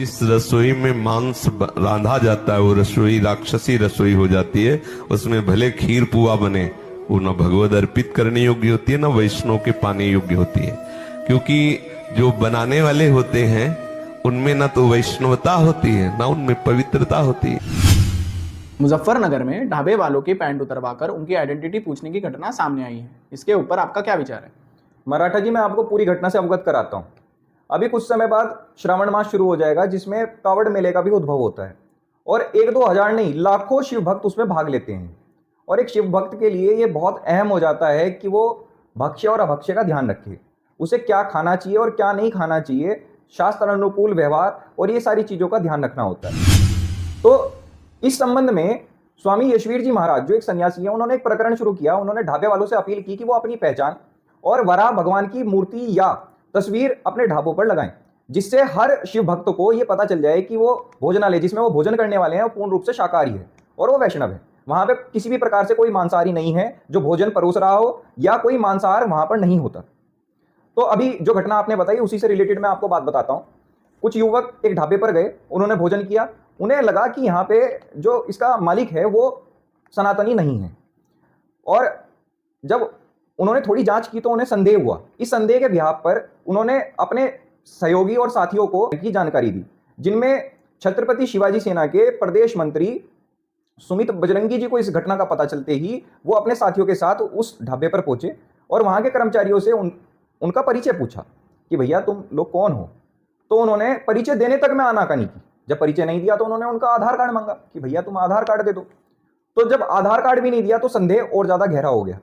जिस रसोई में मांस रांधा जाता है वो रसोई राक्षसी रसोई हो जाती है। उसमें भले खीर पुआ बने, वो न भगवद अर्पित करने योग्य होती है, न वैष्णव के पाने योग्य होती है। क्योंकि जो बनाने वाले होते हैं उनमें न तो वैष्णवता होती है, न उनमें पवित्रता होती है। मुजफ्फरनगर में ढाबे वालों की पैंट उतरवाकर उनकी आइडेंटिटी पूछने की घटना सामने आई है। इसके ऊपर आपका क्या विचार है? मराठा जी, मैं आपको पूरी घटना से अवगत कराता हूँ। अभी कुछ समय बाद श्रावण मास शुरू हो जाएगा, जिसमें कावड़ मेले का भी उद्भव होता है और 1-2 हजार नहीं, लाखों शिव भक्त उसमें भाग लेते हैं। और एक शिव भक्त के लिए ये बहुत अहम हो जाता है कि वो भक्ष्य और अभक्ष्य का ध्यान रखे, उसे क्या खाना चाहिए और क्या नहीं खाना चाहिए, शास्त्र अनुकूल व्यवहार और ये सारी चीज़ों का ध्यान रखना होता है। तो इस संबंध में स्वामी यशवीर जी महाराज, जो एक सन्यासी हैं, उन्होंने एक प्रकरण शुरू किया। उन्होंने ढाबे वालों से अपील की कि वो अपनी पहचान और वराह भगवान की मूर्ति या तस्वीर अपने ढाबों पर लगाएं, जिससे हर शिव भक्त को यह पता चल जाए कि वो भोजनालय जिसमें वो भोजन करने वाले हैं वो पूर्ण रूप से शाकाहारी है और वो वैष्णव है। वहां पे किसी भी प्रकार से कोई मांसाहारी नहीं है जो भोजन परोस रहा हो, या कोई मांसाहार वहां पर नहीं होता। तो अभी जो घटना आपने बताई उसी से रिलेटेड मैं आपको बात बताता हूं। कुछ युवक एक ढाबे पर गए, उन्होंने भोजन किया। उन्हें लगा कि यहाँ पे जो इसका मालिक है वो सनातनी नहीं है, और जब उन्होंने थोड़ी जांच की तो उन्हें संदेह हुआ। इस संदेह के बिहाफ पर उन्होंने अपने सहयोगी और साथियों को की जानकारी दी, जिनमें छत्रपति शिवाजी सेना के प्रदेश मंत्री सुमित बजरंगी जी को इस घटना का पता चलते ही वो अपने साथियों के साथ उस ढाबे पर पहुंचे और वहां के कर्मचारियों से उनका परिचय पूछा कि भैया तुम लोग कौन हो। तो उन्होंने परिचय देने तक में आनाकानी की। जब परिचय नहीं दिया तो उन्होंने उनका आधार कार्ड मांगा कि भैया तुम आधार कार्ड दे दो। तो जब आधार कार्ड भी नहीं दिया तो संदेह और ज्यादा गहरा हो गया,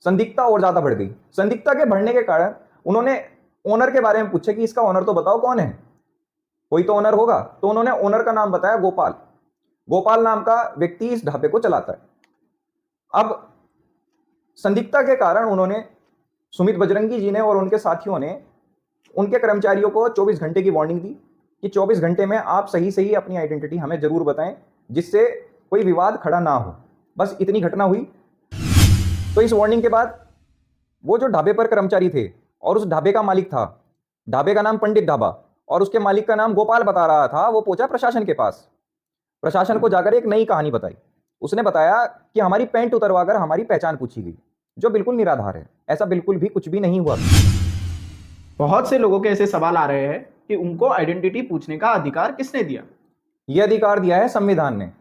संदिग्धता और ज्यादा बढ़ गई। संदिग्धता के बढ़ने के कारण उन्होंने ओनर के बारे में पूछा कि इसका ओनर तो बताओ कौन है, कोई तो ओनर होगा। तो उन्होंने ओनर का नाम बताया, गोपाल। गोपाल नाम का व्यक्ति इस ढाबे को चलाता है। अब संदिग्धता के कारण उन्होंने, सुमित बजरंगी जी ने और उनके साथियों ने उनके कर्मचारियों को 24 घंटे की वार्निंग दी कि 24 घंटे में आप सही सही अपनी आइडेंटिटी हमें जरूर बताएं, जिससे कोई विवाद खड़ा ना हो। बस इतनी घटना हुई। तो इस वार्निंग के बाद वो जो ढाबे पर कर्मचारी थे और उस ढाबे का मालिक था, ढाबे का नाम पंडित ढाबा और उसके मालिक का नाम गोपाल बता रहा था, वो पहुंचा प्रशासन के पास। प्रशासन को जाकर एक नई कहानी बताई। उसने बताया कि हमारी पैंट उतरवाकर हमारी पहचान पूछी गई, जो बिल्कुल निराधार है। ऐसा बिल्कुल भी कुछ भी नहीं हुआ। बहुत से लोगों के ऐसे सवाल आ रहे हैं कि उनको आइडेंटिटी पूछने का अधिकार किसने दिया? यह अधिकार दिया है संविधान ने।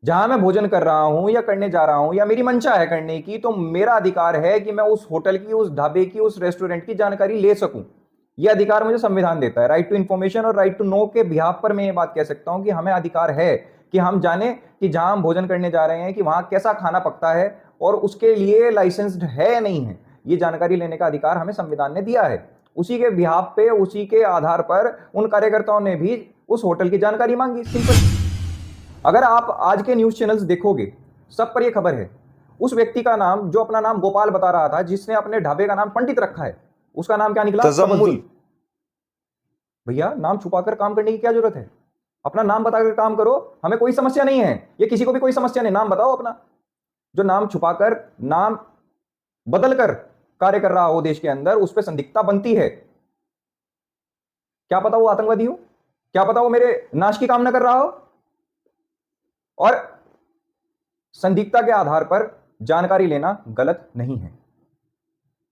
जहां मैं भोजन कर रहा हूं या करने जा रहा हूं या मेरी मंशा है करने की, तो मेरा अधिकार है कि मैं उस होटल की, उस ढाबे की, उस रेस्टोरेंट की जानकारी ले सकूं। यह अधिकार मुझे संविधान देता है। राइट टू इन्फॉर्मेशन और राइट टू नो के बिहाफ पर मैं ये बात कह सकता हूं कि हमें अधिकार है कि हम जाने कि जहां हम भोजन करने जा रहे हैं कि वहां कैसा खाना पकता है और उसके लिए लाइसेंस्ड है या नहीं है। ये जानकारी लेने का अधिकार हमें संविधान ने दिया है। उसी के बिहाफ पे, उसी के आधार पर उन कार्यकर्ताओं ने भी उस होटल की जानकारी मांगी। सिंपल। अगर आप आज के न्यूज चैनल्स देखोगे, सब पर यह खबर है। उस व्यक्ति का नाम, जो अपना नाम गोपाल बता रहा था, जिसने अपने ढाबे का नाम पंडित रखा है, उसका नाम क्या निकला? तजम्मुल। भैया, नाम छुपाकर काम करने की क्या जरूरत है? अपना नाम बताकर काम करो, हमें कोई समस्या नहीं है। ये किसी को भी कोई समस्या नहीं, नाम बताओ अपना। जो नाम छुपाकर, नाम बदलकर कार्य कर रहा हो देश के अंदर, उस पर संदिग्धता बनती है। क्या पता वो आतंकवादी हो, क्या पता वो मेरे नाश की कामना कर रहा हो। और संदिग्धता के आधार पर जानकारी लेना गलत नहीं है।